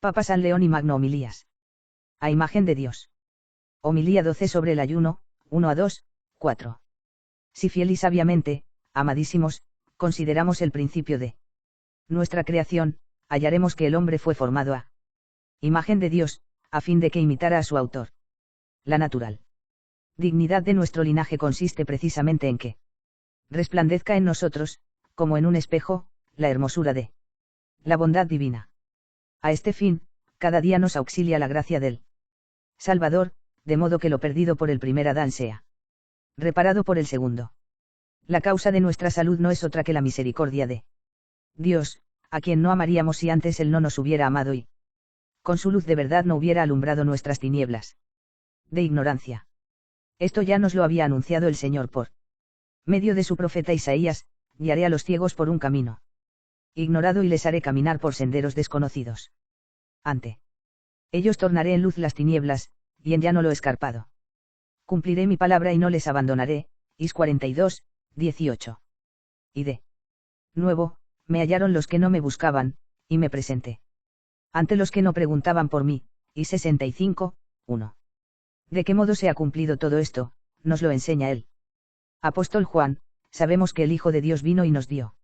Papa San León y Magno Homilías. A imagen de Dios. Homilía 12 sobre el ayuno, 1 a 2, 4. Si fiel y sabiamente, amadísimos, consideramos el principio de nuestra creación, hallaremos que el hombre fue formado a imagen de Dios, a fin de que imitara a su autor. La natural dignidad de nuestro linaje consiste precisamente en que resplandezca en nosotros, como en un espejo, la hermosura de la bondad divina. A este fin, cada día nos auxilia la gracia del Salvador, de modo que lo perdido por el primer Adán sea reparado por el segundo. La causa de nuestra salud no es otra que la misericordia de Dios, a quien no amaríamos si antes Él no nos hubiera amado y con su luz de verdad no hubiera alumbrado nuestras tinieblas de ignorancia. Esto ya nos lo había anunciado el Señor por medio de su profeta Isaías: guiaré a los ciegos por un camino ignorado y les haré caminar por senderos desconocidos. Ante ellos tornaré en luz las tinieblas, y en llano lo escarpado. Cumpliré mi palabra y no les abandonaré. Is 42, 18. Y de nuevo, me hallaron los que no me buscaban, y me presenté ante los que no preguntaban por mí. Y 65, 1. ¿De qué modo se ha cumplido todo esto? Nos lo enseña el apóstol Juan: sabemos que el Hijo de Dios vino y nos dio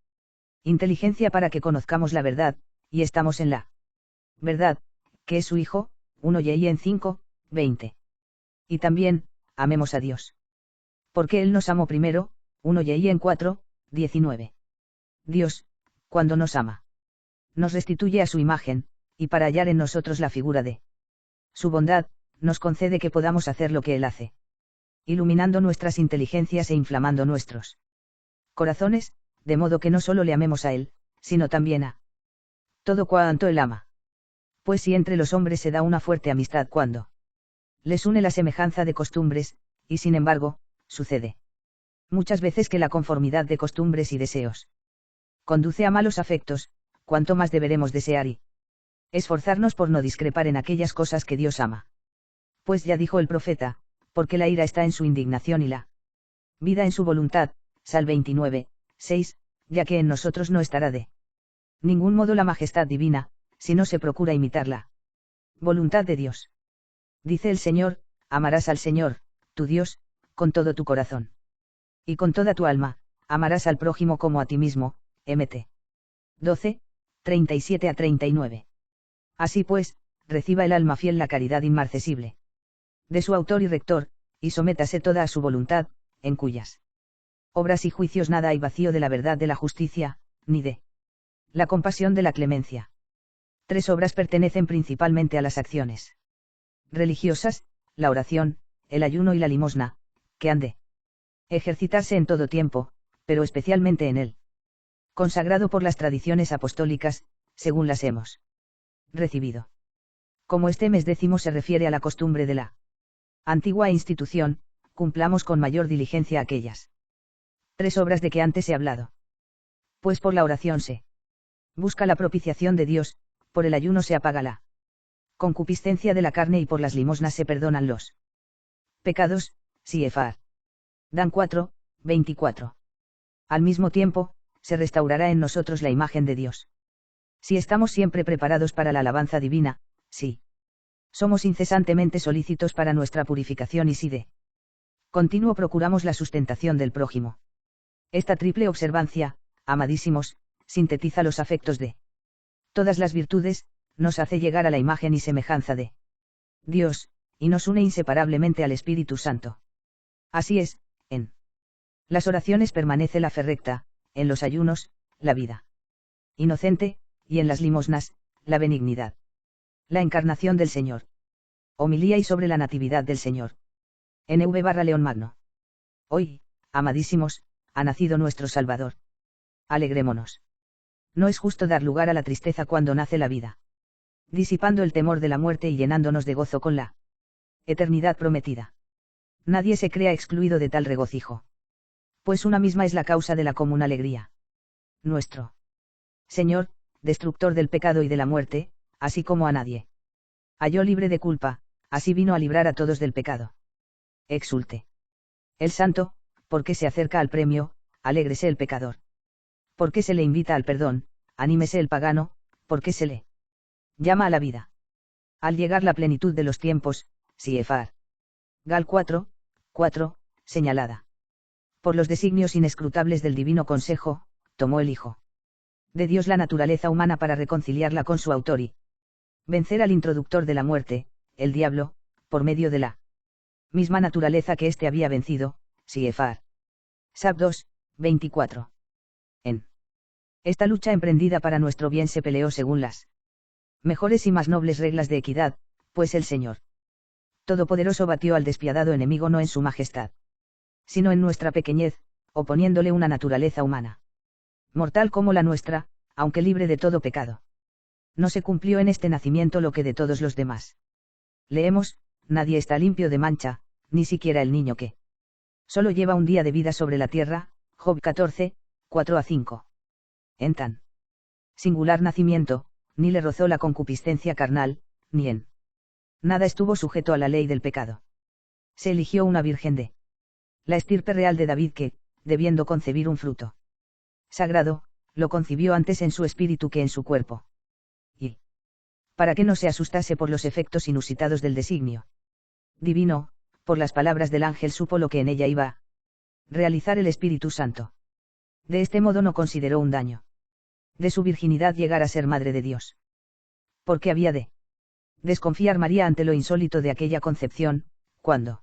inteligencia para que conozcamos la verdad, y estamos en la verdad, que es su Hijo. 1 y en 5, 20. Y también, amemos a Dios. Porque Él nos amó primero. 1 y en 4, 19. Dios, cuando nos ama, nos restituye a su imagen, y para hallar en nosotros la figura de su bondad, nos concede que podamos hacer lo que Él hace, iluminando nuestras inteligencias e inflamando nuestros corazones, de modo que no solo le amemos a Él, sino también a todo cuanto Él ama. Pues si entre los hombres se da una fuerte amistad cuando les une la semejanza de costumbres, y sin embargo, sucede muchas veces que la conformidad de costumbres y deseos conduce a malos afectos, cuanto más deberemos desear y esforzarnos por no discrepar en aquellas cosas que Dios ama. Pues ya dijo el profeta: porque la ira está en su indignación y la vida en su voluntad. Sal 29, 6, ya que en nosotros no estará de ningún modo la majestad divina, si no se procura imitar la voluntad de Dios. Dice el Señor: amarás al Señor, tu Dios, con todo tu corazón y con toda tu alma; amarás al prójimo como a ti mismo. Mt. 12, 37 a 39. Así pues, reciba el alma fiel la caridad inmarcesible de su autor y rector, y sométase toda a su voluntad, en cuyas obras y juicios nada hay vacío de la verdad de la justicia, ni de la compasión de la clemencia. 3 obras pertenecen principalmente a las acciones religiosas: la oración, el ayuno y la limosna, que han de ejercitarse en todo tiempo, pero especialmente en él consagrado por las tradiciones apostólicas, según las hemos recibido. Como este mes 10 se refiere a la costumbre de la antigua institución, cumplamos con mayor diligencia aquellas 3 obras de que antes he hablado. Pues por la oración se busca la propiciación de Dios, por el ayuno se apaga la concupiscencia de la carne y por las limosnas se perdonan los pecados. Siefar. Dan 4, 24. Al mismo tiempo, se restaurará en nosotros la imagen de Dios. Si estamos siempre preparados para la alabanza divina, si somos incesantemente solícitos para nuestra purificación y si de continuo procuramos la sustentación del prójimo. Esta triple observancia, amadísimos, sintetiza los afectos de todas las virtudes, nos hace llegar a la imagen y semejanza de Dios, y nos une inseparablemente al Espíritu Santo. Así es, en las oraciones permanece la fe recta, en los ayunos, la vida inocente, y en las limosnas, la benignidad. La encarnación del Señor. Homilía y sobre la Natividad del Señor. N.V. Magno. Hoy, amadísimos, ha nacido nuestro Salvador. Alegrémonos. No es justo dar lugar a la tristeza cuando nace la vida, disipando el temor de la muerte y llenándonos de gozo con la eternidad prometida. Nadie se crea excluido de tal regocijo. Pues una misma es la causa de la común alegría. Nuestro Señor, destructor del pecado y de la muerte, así como a nadie halló libre de culpa, así vino a librar a todos del pecado. Exulte el santo, porque se acerca al premio; alégrese el pecador, porque se le invita al perdón; anímese el pagano, porque se le llama a la vida. Al llegar la plenitud de los tiempos, Siefar. Gal 4, 4, señalada por los designios inescrutables del divino consejo, tomó el Hijo de Dios la naturaleza humana para reconciliarla con su autor y vencer al introductor de la muerte, el diablo, por medio de la misma naturaleza que éste había vencido, Siefar. Sab 2, 24. En esta lucha emprendida para nuestro bien se peleó según las mejores y más nobles reglas de equidad, pues el Señor Todopoderoso batió al despiadado enemigo no en su majestad, sino en nuestra pequeñez, oponiéndole una naturaleza humana mortal como la nuestra, aunque libre de todo pecado. No se cumplió en este nacimiento lo que de todos los demás. Leemos, nadie está limpio de mancha, ni siquiera el niño que solo lleva un día de vida sobre la tierra, Job 14, 4-5. En tan singular nacimiento, ni le rozó la concupiscencia carnal, ni en nada estuvo sujeto a la ley del pecado. Se eligió una virgen de la estirpe real de David que, debiendo concebir un fruto sagrado, lo concibió antes en su espíritu que en su cuerpo. Y para que no se asustase por los efectos inusitados del designio divino, por las palabras del ángel supo lo que en ella iba a realizar el Espíritu Santo. De este modo no consideró un daño de su virginidad llegar a ser madre de Dios. Porque había de desconfiar María ante lo insólito de aquella concepción, cuando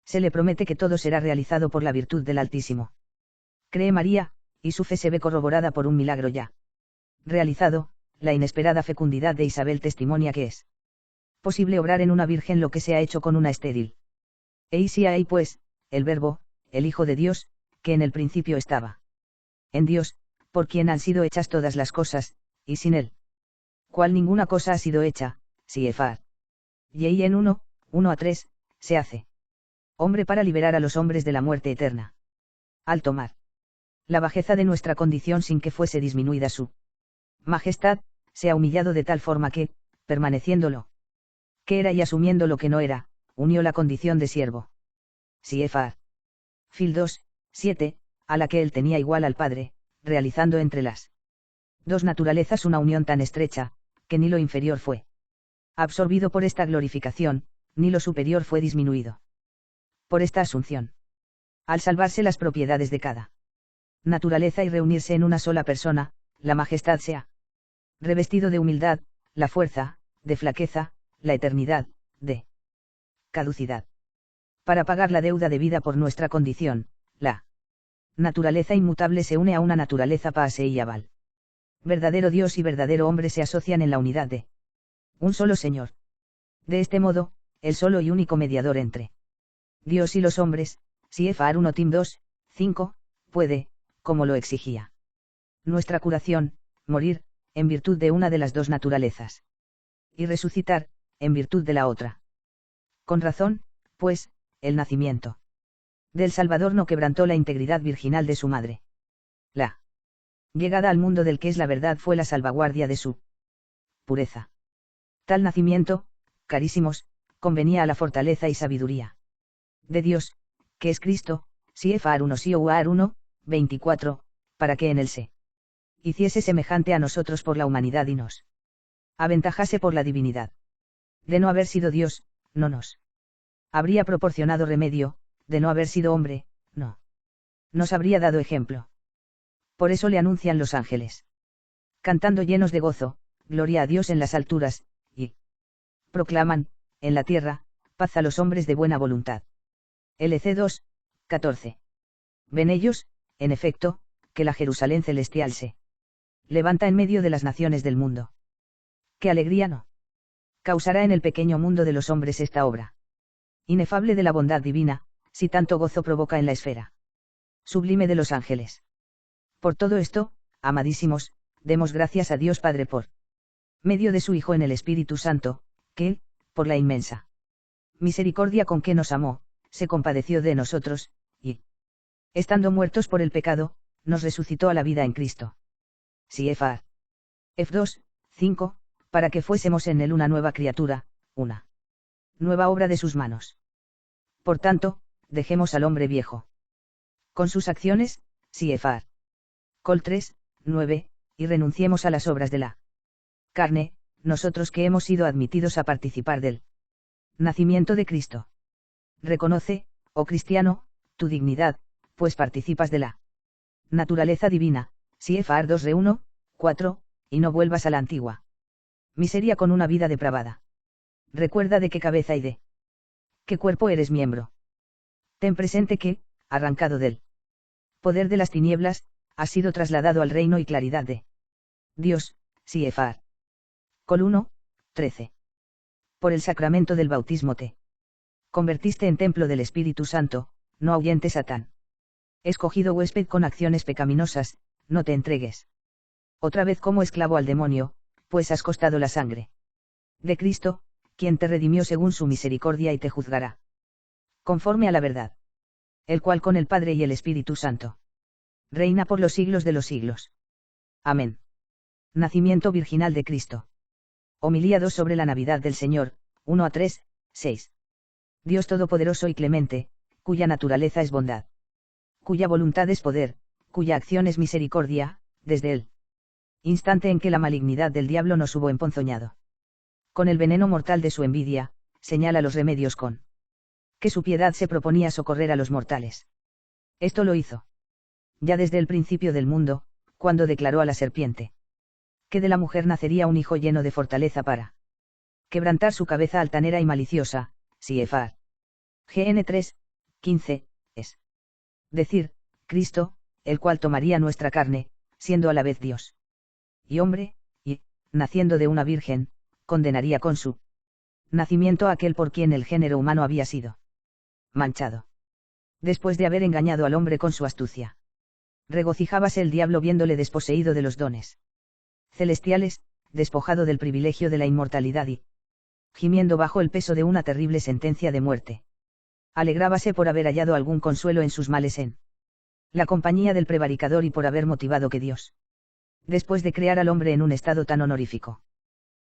se le promete que todo será realizado por la virtud del Altísimo. Cree María, y su fe se ve corroborada por un milagro ya realizado, la inesperada fecundidad de Isabel testimonia que es posible obrar en una virgen lo que se ha hecho con una estéril. Si hay pues, el Verbo, el Hijo de Dios, que en el principio estaba en Dios, por quien han sido hechas todas las cosas, y sin él, cual ninguna cosa ha sido hecha, Siefar. Y en 1-3, se hace hombre para liberar a los hombres de la muerte eterna. Al tomar la bajeza de nuestra condición sin que fuese disminuida su majestad, se ha humillado de tal forma que, permaneciéndolo que era y asumiendo lo que no era, unió la condición de siervo. Siefar. Fil 2, 7, a la que él tenía igual al Padre, realizando entre las dos naturalezas una unión tan estrecha, que ni lo inferior fue absorbido por esta glorificación, ni lo superior fue disminuido por esta asunción. Al salvarse las propiedades de cada naturaleza y reunirse en una sola persona, la majestad se ha revestido de humildad, la fuerza, de flaqueza, la eternidad, de caducidad. Para pagar la deuda debida por nuestra condición, la naturaleza inmutable se une a una naturaleza paseíable. Verdadero Dios y verdadero hombre se asocian en la unidad de un solo Señor. De este modo, el solo y único mediador entre Dios y los hombres, Siefar 1 Tim 2, 5, puede, como lo exigía nuestra curación, morir, en virtud de una de las dos naturalezas. Y resucitar, en virtud de la otra. Con razón, pues, el nacimiento del Salvador no quebrantó la integridad virginal de su madre. La llegada al mundo del que es la verdad fue la salvaguardia de su pureza. Tal nacimiento, carísimos, convenía a la fortaleza y sabiduría de Dios, que es Cristo, Siefar 1 Sioar 1, 24, para que en él se hiciese semejante a nosotros por la humanidad y nos aventajase por la divinidad. De no haber sido Dios, no nos habría proporcionado remedio, de no haber sido hombre, no nos habría dado ejemplo. Por eso le anuncian los ángeles, cantando llenos de gozo, gloria a Dios en las alturas, y proclaman, en la tierra, paz a los hombres de buena voluntad. LC 2, 14. Ven ellos, en efecto, que la Jerusalén celestial se levanta en medio de las naciones del mundo. ¡Qué alegría no causará en el pequeño mundo de los hombres esta obra inefable de la bondad divina, si tanto gozo provoca en la esfera sublime de los ángeles! Por todo esto, amadísimos, demos gracias a Dios Padre por medio de su Hijo en el Espíritu Santo, que, por la inmensa misericordia con que nos amó, se compadeció de nosotros, y, estando muertos por el pecado, nos resucitó a la vida en Cristo. Siefar. F2, 5, para que fuésemos en él una nueva criatura, una nueva obra de sus manos. Por tanto, dejemos al hombre viejo con sus acciones, Siefar. Col 3, 9, y renunciemos a las obras de la carne, nosotros que hemos sido admitidos a participar del nacimiento de Cristo. Reconoce, oh cristiano, tu dignidad, pues participas de la naturaleza divina, si Efar 2 re 1, 4, y no vuelvas a la antigua miseria con una vida depravada. Recuerda de qué cabeza y de qué cuerpo eres miembro. Ten presente que, arrancado del poder de las tinieblas, has sido trasladado al reino y claridad de Dios, si Efar. Col 1, 13. Por el sacramento del bautismo te convertiste en templo del Espíritu Santo, no ahuyentes Satán. Escogido huésped con acciones pecaminosas, no te entregues otra vez como esclavo al demonio, pues has costado la sangre de Cristo, quien te redimió según su misericordia y te juzgará conforme a la verdad, el cual con el Padre y el Espíritu Santo reina por los siglos de los siglos. Amén. Nacimiento virginal de Cristo. Homilía 2 sobre la Navidad del Señor, 1 a 3, 6. Dios Todopoderoso y Clemente, cuya naturaleza es bondad, cuya voluntad es poder, cuya acción es misericordia, desde el instante en que la malignidad del diablo nos hubo emponzoñado con el veneno mortal de su envidia, señala los remedios con que su piedad se proponía socorrer a los mortales. Esto lo hizo ya desde el principio del mundo, cuando declaró a la serpiente que de la mujer nacería un hijo lleno de fortaleza para quebrantar su cabeza altanera y maliciosa, si Efar. GN 3, 15, es decir, Cristo, el cual tomaría nuestra carne, siendo a la vez Dios y hombre, y, naciendo de una virgen, condenaría con su nacimiento a aquel por quien el género humano había sido manchado. Después de haber engañado al hombre con su astucia, regocijábase el diablo viéndole desposeído de los dones celestiales, despojado del privilegio de la inmortalidad y, gimiendo bajo el peso de una terrible sentencia de muerte, alegrábase por haber hallado algún consuelo en sus males en la compañía del prevaricador y por haber motivado que Dios, después de crear al hombre en un estado tan honorífico,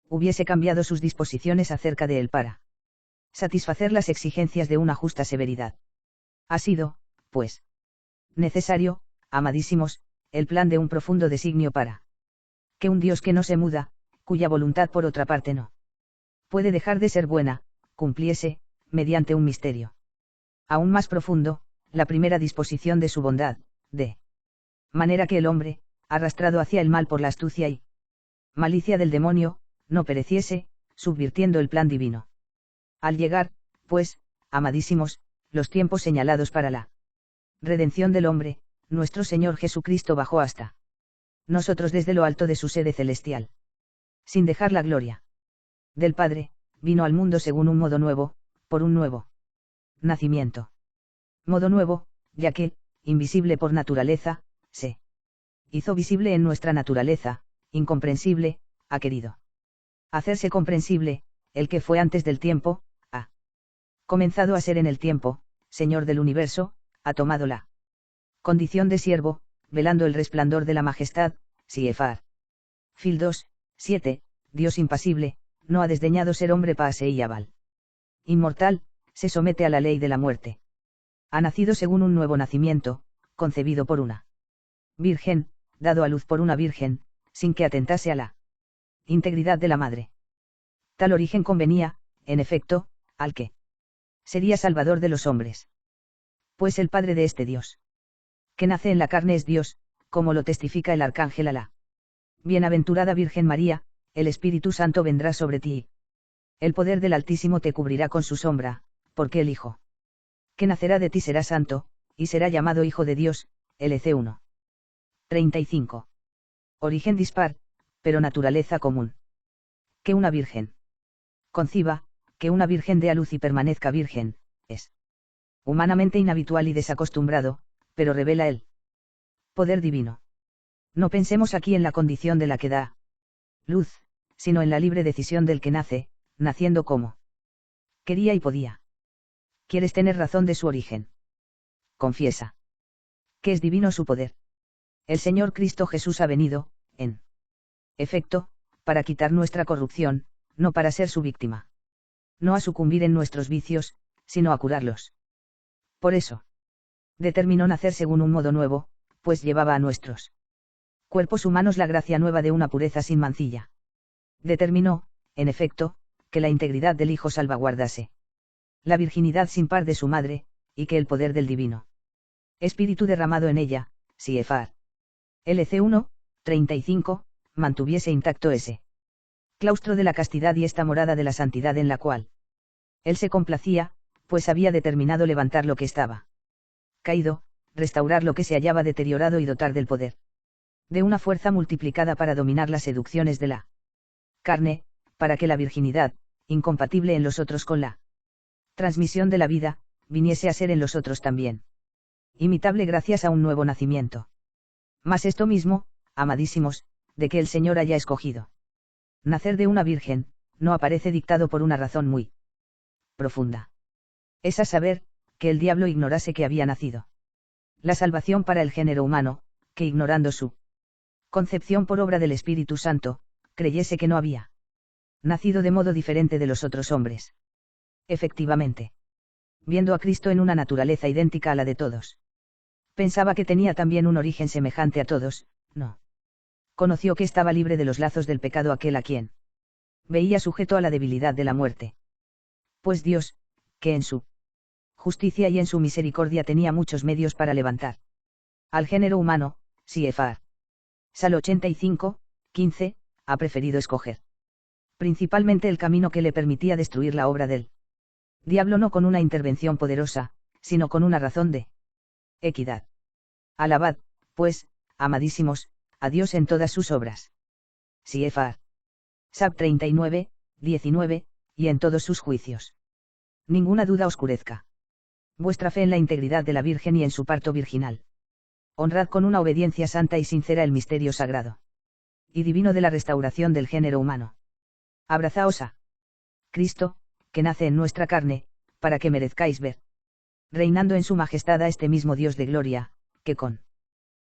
hubiese cambiado sus disposiciones acerca de él para satisfacer las exigencias de una justa severidad. Ha sido, pues, necesario, amadísimos, el plan de un profundo designio para que un Dios que no se muda, cuya voluntad por otra parte no puede dejar de ser buena, cumpliese, mediante un misterio aún más profundo, la primera disposición de su bondad, de manera que el hombre, arrastrado hacia el mal por la astucia y malicia del demonio, no pereciese, subvirtiendo el plan divino. Al llegar, pues, amadísimos, los tiempos señalados para la redención del hombre, nuestro Señor Jesucristo bajó hasta nosotros desde lo alto de su sede celestial. Sin dejar la gloria del Padre, vino al mundo según un modo nuevo, por un nuevo nacimiento. Modo nuevo, ya que, invisible por naturaleza, se hizo visible en nuestra naturaleza, incomprensible, ha querido hacerse comprensible, el que fue antes del tiempo, ha comenzado a ser en el tiempo, Señor del universo, ha tomado la condición de siervo, velando el resplandor de la majestad, si Efar. Fil 2, 7, Dios impasible, no ha desdeñado ser hombre paase y aval. Inmortal, se somete a la ley de la muerte. Ha nacido según un nuevo nacimiento, concebido por una virgen, dado a luz por una virgen, sin que atentase a la integridad de la madre. Tal origen convenía, en efecto, al que sería salvador de los hombres. Pues el Padre de este Dios, que nace en la carne es Dios, como lo testifica el arcángel Alá. Bienaventurada Virgen María, el Espíritu Santo vendrá sobre ti. El poder del Altísimo te cubrirá con su sombra, porque el Hijo que nacerá de ti será santo, y será llamado Hijo de Dios, LC 1. 35. Origen dispar, pero naturaleza común. Que una virgen conciba, que una virgen dé a luz y permanezca virgen, es humanamente inhabitual y desacostumbrado, pero revela el poder divino. No pensemos aquí en la condición de la que da luz, sino en la libre decisión del que nace, naciendo como quería y podía. ¿Quieres tener razón de su origen? Confiesa que es divino su poder. El Señor Cristo Jesús ha venido, en efecto, para quitar nuestra corrupción, no para ser su víctima. No a sucumbir en nuestros vicios, sino a curarlos. Por eso, determinó nacer según un modo nuevo, pues llevaba a nuestros cuerpos humanos la gracia nueva de una pureza sin mancilla. Determinó, en efecto, que la integridad del Hijo salvaguardase la virginidad sin par de su madre, y que el poder del Divino Espíritu derramado en ella, Siefar. LC1, 35, mantuviese intacto ese claustro de la castidad y esta morada de la santidad en la cual él se complacía, pues había determinado levantar lo que estaba caído, restaurar lo que se hallaba deteriorado y dotar del poder de una fuerza multiplicada para dominar las seducciones de la carne, para que la virginidad, incompatible en los otros con la transmisión de la vida, viniese a ser en los otros también imitable gracias a un nuevo nacimiento. Mas esto mismo, amadísimos, de que el Señor haya escogido nacer de una virgen, no aparece dictado por una razón muy profunda. Es a saber, que el diablo ignorase que había nacido la salvación para el género humano, que ignorando su concepción por obra del Espíritu Santo, creyese que no había nacido de modo diferente de los otros hombres. Efectivamente, viendo a Cristo en una naturaleza idéntica a la de todos, pensaba que tenía también un origen semejante a todos, no. Conoció que estaba libre de los lazos del pecado aquel a quien veía sujeto a la debilidad de la muerte. Pues Dios, que en su justicia y en su misericordia tenía muchos medios para levantar al género humano, Siefar. Sal 85, 15, ha preferido escoger principalmente el camino que le permitía destruir la obra del diablo no con una intervención poderosa, sino con una razón de equidad. Alabad, pues, amadísimos, a Dios en todas sus obras. Siefar. Sab 39, 19, y en todos sus juicios. Ninguna duda oscurezca vuestra fe en la integridad de la Virgen y en su parto virginal. Honrad con una obediencia santa y sincera el misterio sagrado y divino de la restauración del género humano. Abrazaos a Cristo, que nace en nuestra carne, para que merezcáis ver reinando en su majestad a este mismo Dios de gloria, que con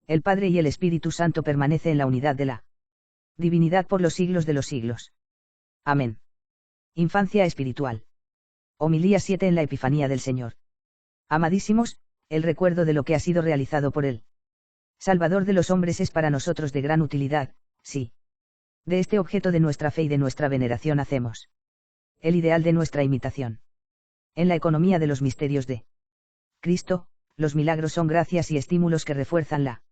el Padre y el Espíritu Santo permanece en la unidad de la divinidad por los siglos de los siglos. Amén. Infancia espiritual. Homilía 7 en la Epifanía del Señor. Amadísimos, el recuerdo de lo que ha sido realizado por él Salvador de los hombres es para nosotros de gran utilidad, sí. De este objeto de nuestra fe y de nuestra veneración hacemos el ideal de nuestra imitación. En la economía de los misterios de Cristo, los milagros son gracias y estímulos que refuerzan la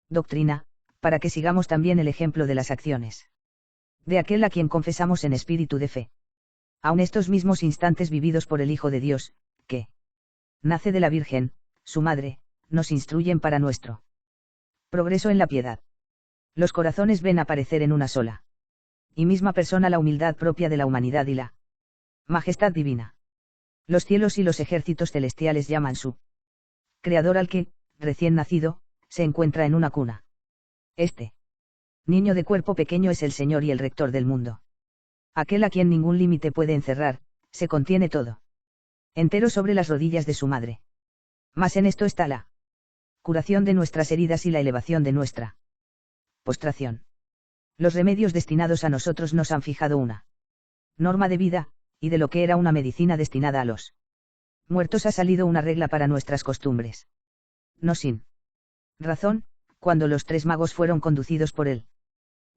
doctrina, para que sigamos también el ejemplo de las acciones de aquel a quien confesamos en espíritu de fe. Aun estos mismos instantes vividos por el Hijo de Dios, que nace de la Virgen, su madre, nos instruyen para nuestro progreso en la piedad. Los corazones ven aparecer en una sola y misma persona la humildad propia de la humanidad y la majestad divina. Los cielos y los ejércitos celestiales llaman su Creador al que, recién nacido, se encuentra en una cuna. Este niño de cuerpo pequeño es el Señor y el Rector del mundo. Aquel a quien ningún límite puede encerrar, se contiene todo entero sobre las rodillas de su madre. Mas en esto está la curación de nuestras heridas y la elevación de nuestra postración. Los remedios destinados a nosotros nos han fijado una norma de vida, y de lo que era una medicina destinada a los muertos ha salido una regla para nuestras costumbres. No sin razón, cuando los 3 magos fueron conducidos por él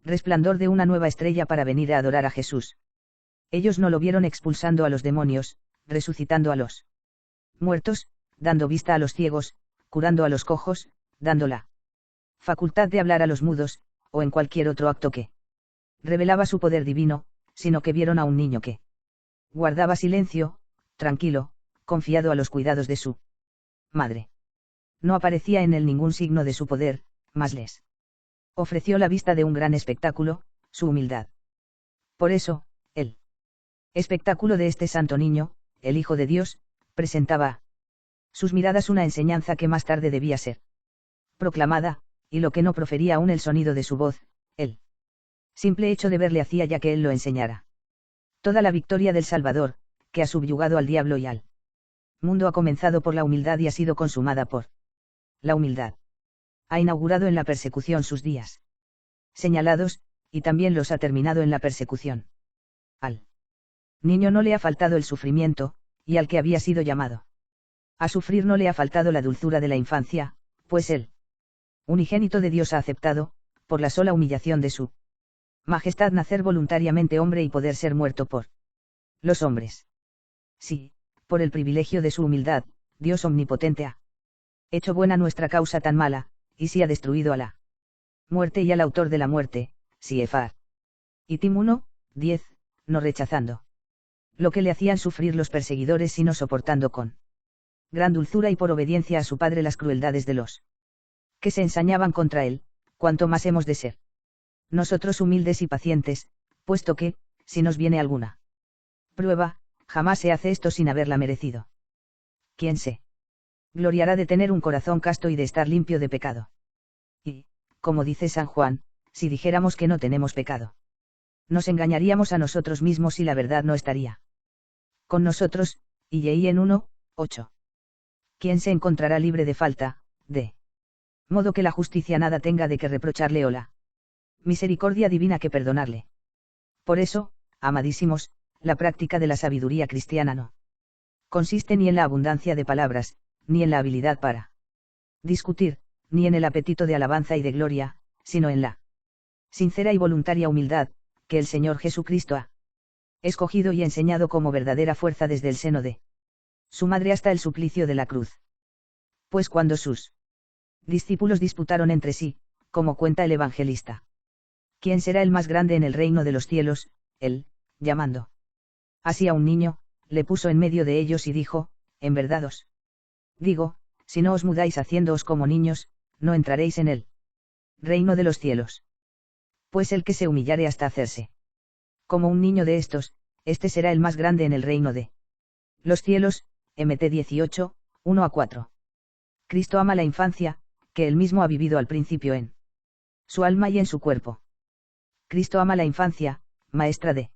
resplandor de una nueva estrella para venir a adorar a Jesús. Ellos no lo vieron expulsando a los demonios, resucitando a los muertos, dando vista a los ciegos, curando a los cojos, dando la facultad de hablar a los mudos, o en cualquier otro acto que revelaba su poder divino, sino que vieron a un niño que guardaba silencio, tranquilo, confiado a los cuidados de su madre. No aparecía en él ningún signo de su poder, mas les ofreció la vista de un gran espectáculo, su humildad. Por eso, el espectáculo de este santo niño, el Hijo de Dios, presentaba a sus miradas una enseñanza que más tarde debía ser proclamada, y lo que no profería aún el sonido de su voz, el simple hecho de verle hacía ya que él lo enseñara. Toda la victoria del Salvador, que ha subyugado al diablo y al mundo ha comenzado por la humildad y ha sido consumada por la humildad. Ha inaugurado en la persecución sus días señalados, y también los ha terminado en la persecución. Al niño no le ha faltado el sufrimiento, y al que había sido llamado a sufrir no le ha faltado la dulzura de la infancia, pues él unigénito de Dios ha aceptado, por la sola humillación de su Majestad, nacer voluntariamente hombre y poder ser muerto por los hombres. Sí, por el privilegio de su humildad, Dios omnipotente ha hecho buena nuestra causa tan mala, y si ha destruido a la muerte y al autor de la muerte, si Efar. Y Tim 1, 10, no rechazando lo que le hacían sufrir los perseguidores, sino soportando con gran dulzura y por obediencia a su Padre las crueldades de los que se ensañaban contra él, cuanto más hemos de ser nosotros humildes y pacientes, puesto que, si nos viene alguna prueba, jamás se hace esto sin haberla merecido. ¿Quién se gloriará de tener un corazón casto y de estar limpio de pecado? Y, como dice San Juan, si dijéramos que no tenemos pecado, nos engañaríamos a nosotros mismos y la verdad no estaría con nosotros. Y en 1, 8. ¿Quién se encontrará libre de falta, de modo que la justicia nada tenga de que reprocharle o la misericordia divina que perdonarle? Por eso, amadísimos, la práctica de la sabiduría cristiana no consiste ni en la abundancia de palabras, ni en la habilidad para discutir, ni en el apetito de alabanza y de gloria, sino en la sincera y voluntaria humildad, que el Señor Jesucristo ha escogido y enseñado como verdadera fuerza desde el seno de su madre hasta el suplicio de la cruz. Pues cuando sus discípulos disputaron entre sí, como cuenta el evangelista, ¿quién será el más grande en el reino de los cielos?, él, llamando así a un niño, le puso en medio de ellos y dijo, en verdad os digo, si no os mudáis haciéndoos como niños, no entraréis en el reino de los cielos. Pues el que se humillare hasta hacerse como un niño de estos, este será el más grande en el reino de los cielos. Mt 18, 1-4. Cristo ama la infancia, que él mismo ha vivido al principio en su alma y en su cuerpo. Cristo ama la infancia, maestra de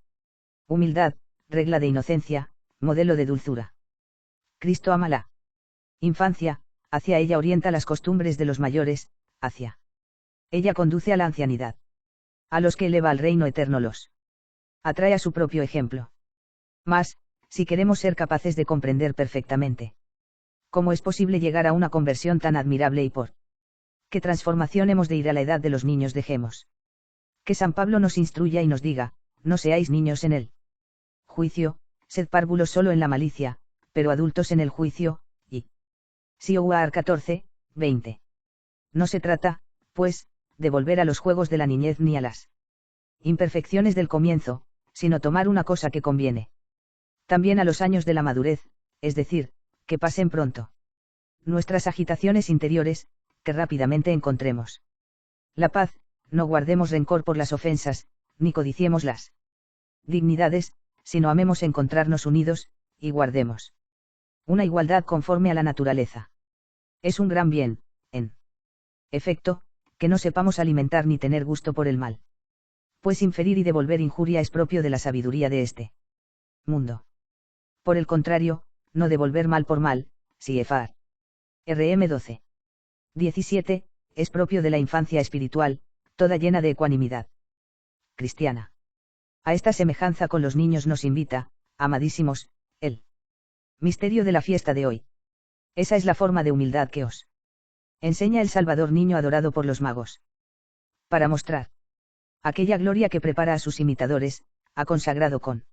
humildad, regla de inocencia, modelo de dulzura. Cristo ama la infancia, hacia ella orienta las costumbres de los mayores, hacia ella conduce a la ancianidad. A los que eleva al reino eterno los atrae a su propio ejemplo. Mas, si queremos ser capaces de comprender perfectamente cómo es posible llegar a una conversión tan admirable y por qué transformación hemos de ir a la edad de los niños, dejemos que San Pablo nos instruya y nos diga, no seáis niños en el juicio, sed párvulos solo en la malicia, pero adultos en el juicio. Y Sioar 14, 20. No se trata, pues, de volver a los juegos de la niñez ni a las imperfecciones del comienzo, sino tomar una cosa que conviene también a los años de la madurez, es decir, que pasen pronto nuestras agitaciones interiores, que rápidamente encontremos la paz, no guardemos rencor por las ofensas, ni codiciemos las dignidades, sino amemos encontrarnos unidos, y guardemos una igualdad conforme a la naturaleza. Es un gran bien, en efecto, que no sepamos alimentar ni tener gusto por el mal. Pues inferir y devolver injuria es propio de la sabiduría de este mundo. Por el contrario, no devolver mal por mal, si Efar. RM 12. 17, es propio de la infancia espiritual, toda llena de ecuanimidad cristiana. A esta semejanza con los niños nos invita, amadísimos, el misterio de la fiesta de hoy. Esa es la forma de humildad que os enseña el Salvador niño adorado por los magos. Para mostrar aquella gloria que prepara a sus imitadores, ha consagrado con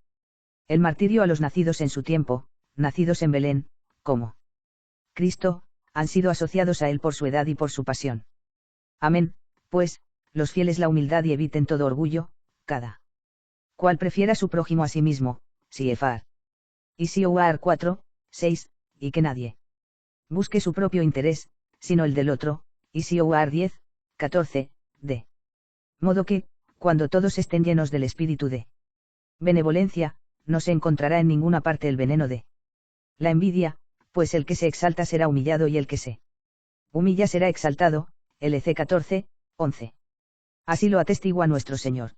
el martirio a los nacidos en su tiempo, nacidos en Belén, como Cristo, han sido asociados a él por su edad y por su pasión. Amén, pues, los fieles la humildad y eviten todo orgullo, cada cual prefiera a su prójimo a sí mismo, si Efar. Y Sioar 4, 6, y que nadie busque su propio interés, sino el del otro, y Sioar 10, 14, de modo que, cuando todos estén llenos del espíritu de benevolencia, no se encontrará en ninguna parte el veneno de la envidia, pues el que se exalta será humillado y el que se humilla será exaltado. LC 14, 11. Así lo atestigua nuestro Señor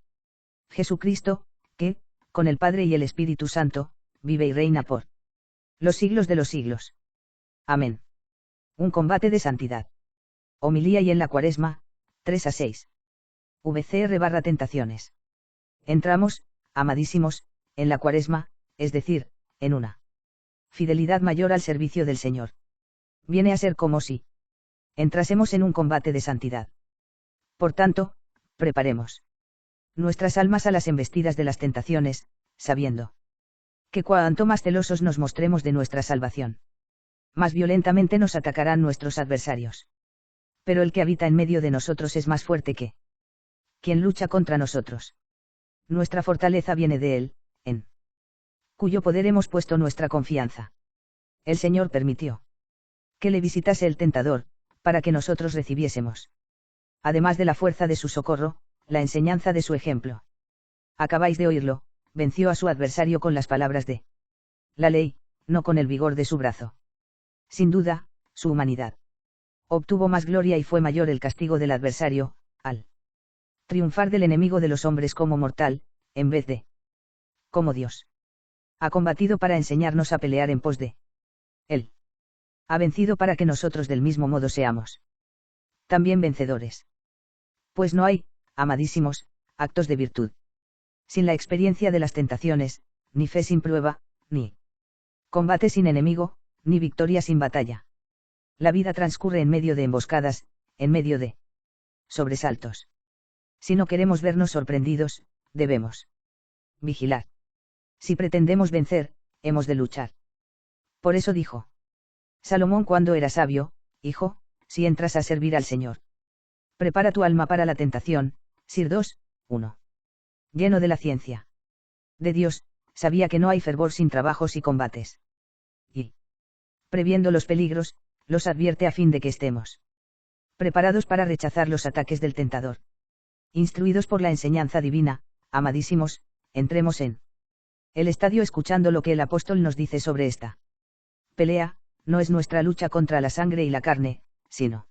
Jesucristo, que, con el Padre y el Espíritu Santo, vive y reina por los siglos de los siglos. Amén. Un combate de santidad. Homilía y en la Cuaresma, 3-6. VCR/Tentaciones. Entramos, amadísimos, en la Cuaresma, es decir, en una fidelidad mayor al servicio del Señor. Viene a ser como si entrásemos en un combate de santidad. Por tanto, preparemos nuestras almas a las embestidas de las tentaciones, sabiendo que cuanto más celosos nos mostremos de nuestra salvación, más violentamente nos atacarán nuestros adversarios. Pero el que habita en medio de nosotros es más fuerte que quien lucha contra nosotros. Nuestra fortaleza viene de Él, en cuyo poder hemos puesto nuestra confianza. El Señor permitió que le visitase el tentador, para que nosotros recibiésemos, además de la fuerza de su socorro, la enseñanza de su ejemplo. Acabáis de oírlo, venció a su adversario con las palabras de la ley, no con el vigor de su brazo. Sin duda, su humanidad obtuvo más gloria y fue mayor el castigo del adversario, al triunfar del enemigo de los hombres como mortal, en vez de como Dios. Ha combatido para enseñarnos a pelear en pos de Él. Ha vencido para que nosotros del mismo modo seamos también vencedores. Pues no hay, amadísimos, actos de virtud sin la experiencia de las tentaciones, ni fe sin prueba, ni combate sin enemigo, ni victoria sin batalla. La vida transcurre en medio de emboscadas, en medio de sobresaltos. Si no queremos vernos sorprendidos, debemos vigilar. Si pretendemos vencer, hemos de luchar. Por eso dijo Salomón cuando era sabio: hijo, si entras a servir al Señor, prepara tu alma para la tentación. Sir 2, 1. Lleno de la ciencia de Dios, sabía que no hay fervor sin trabajos y combates. Y, previendo los peligros, los advierte a fin de que estemos preparados para rechazar los ataques del tentador. Instruidos por la enseñanza divina, amadísimos, entremos en el estadio escuchando lo que el apóstol nos dice sobre esta pelea. No es nuestra lucha contra la sangre y la carne, sino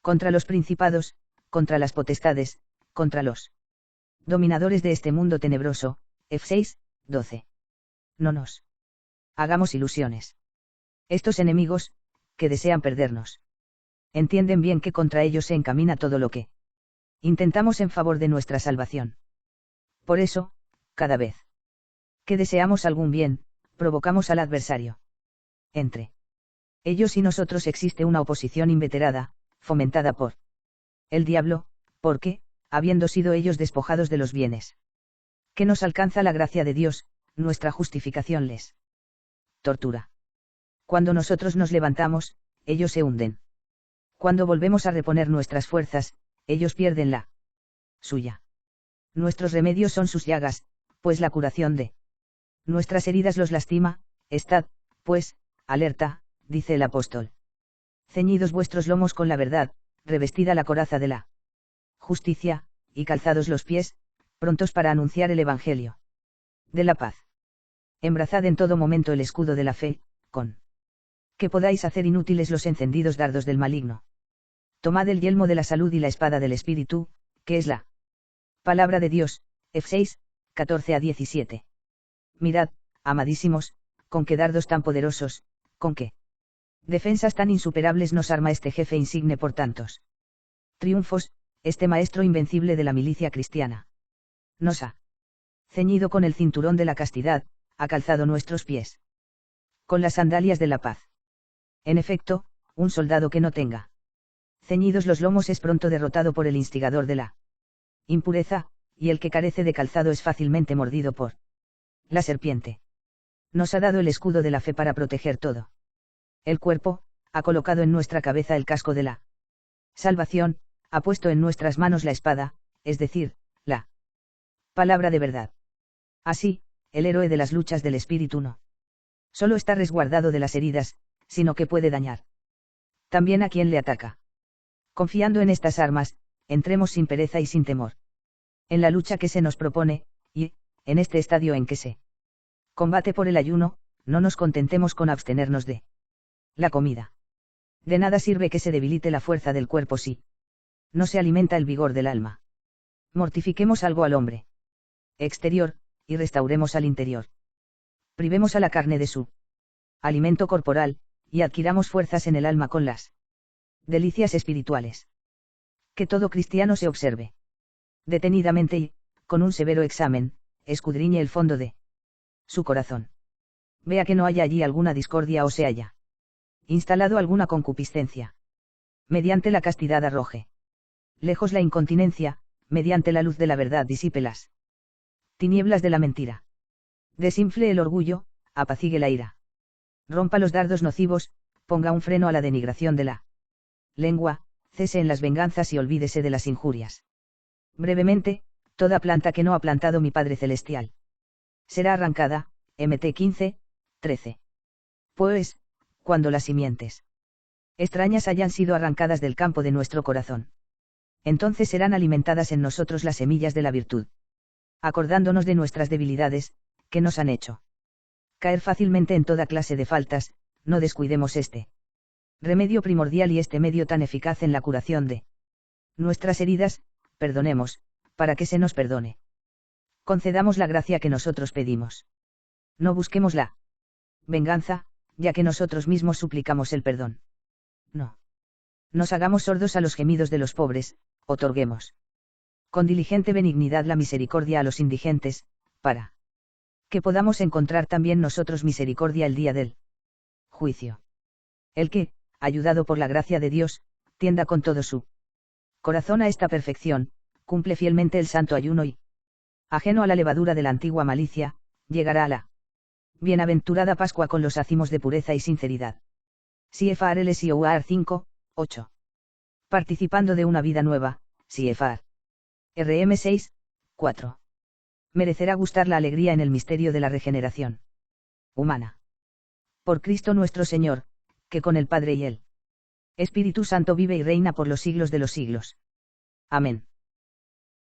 contra los principados, contra las potestades, contra los dominadores de este mundo tenebroso. F6, 12. No nos hagamos ilusiones. Estos enemigos, que desean perdernos, entienden bien que contra ellos se encamina todo lo que intentamos en favor de nuestra salvación. Por eso, cada vez que deseamos algún bien, provocamos al adversario. Entre ellos y nosotros existe una oposición inveterada, fomentada por el diablo, porque, habiendo sido ellos despojados de los bienes que nos alcanza la gracia de Dios, nuestra justificación les tortura. Cuando nosotros nos levantamos, ellos se hunden. Cuando volvemos a reponer nuestras fuerzas, ellos pierden la suya. Nuestros remedios son sus llagas, pues la curación de nuestras heridas los lastima. Estad, pues, alerta, dice el apóstol. Ceñidos vuestros lomos con la verdad, revestida la coraza de la justicia, y calzados los pies, prontos para anunciar el Evangelio de la paz. Embrazad en todo momento el escudo de la fe, con que podáis hacer inútiles los encendidos dardos del maligno. Tomad el yelmo de la salud y la espada del Espíritu, que es la palabra de Dios. F6, 14-17. Mirad, amadísimos, con qué dardos tan poderosos, con qué defensas tan insuperables nos arma este jefe insigne por tantos triunfos, este maestro invencible de la milicia cristiana. Nos ha ceñido con el cinturón de la castidad, ha calzado nuestros pies con las sandalias de la paz. En efecto, un soldado que no tenga ceñidos los lomos es pronto derrotado por el instigador de la impureza, y el que carece de calzado es fácilmente mordido por la serpiente. Nos ha dado el escudo de la fe para proteger todo el cuerpo, ha colocado en nuestra cabeza el casco de la salvación, ha puesto en nuestras manos la espada, es decir, la palabra de verdad. Así, el héroe de las luchas del espíritu no solo está resguardado de las heridas, sino que puede dañar también a quien le ataca. Confiando en estas armas, entremos sin pereza y sin temor en la lucha que se nos propone, y, en este estadio en que se combate por el ayuno, no nos contentemos con abstenernos de la comida. De nada sirve que se debilite la fuerza del cuerpo si no se alimenta el vigor del alma. Mortifiquemos algo al hombre exterior, y restauremos al interior. Privemos a la carne de su alimento corporal, y adquiramos fuerzas en el alma con las delicias espirituales. Que todo cristiano se observe detenidamente y, con un severo examen, escudriñe el fondo de su corazón. Vea que no haya allí alguna discordia o se haya instalado alguna concupiscencia. Mediante la castidad arroje lejos la incontinencia, mediante la luz de la verdad disípelas tinieblas de la mentira. Desinfle el orgullo, apacigue la ira. Rompa los dardos nocivos, ponga un freno a la denigración de la lengua, cese en las venganzas y olvídese de las injurias. Brevemente, toda planta que no ha plantado mi Padre Celestial será arrancada, Mt 15, 13. Pues, cuando las simientes extrañas hayan sido arrancadas del campo de nuestro corazón, entonces serán alimentadas en nosotros las semillas de la virtud. Acordándonos de nuestras debilidades, que nos han hecho caer fácilmente en toda clase de faltas, no descuidemos este remedio primordial y este medio tan eficaz en la curación de nuestras heridas, perdonemos, para que se nos perdone. Concedamos la gracia que nosotros pedimos. No busquemos la venganza, ya que nosotros mismos suplicamos el perdón. No nos hagamos sordos a los gemidos de los pobres, otorguemos con diligente benignidad la misericordia a los indigentes, para que podamos encontrar también nosotros misericordia el día del juicio. El que, ayudado por la gracia de Dios, tienda con todo su corazón a esta perfección, cumple fielmente el santo ayuno y, ajeno a la levadura de la antigua malicia, llegará a la bienaventurada Pascua con los ázimos de pureza y sinceridad. CFR LSIOAR 5, 8. Participando de una vida nueva, CFR. RM 6, 4. Merecerá gustar la alegría en el misterio de la regeneración humana. Por Cristo nuestro Señor, que con el Padre y el Espíritu Santo vive y reina por los siglos de los siglos. Amén.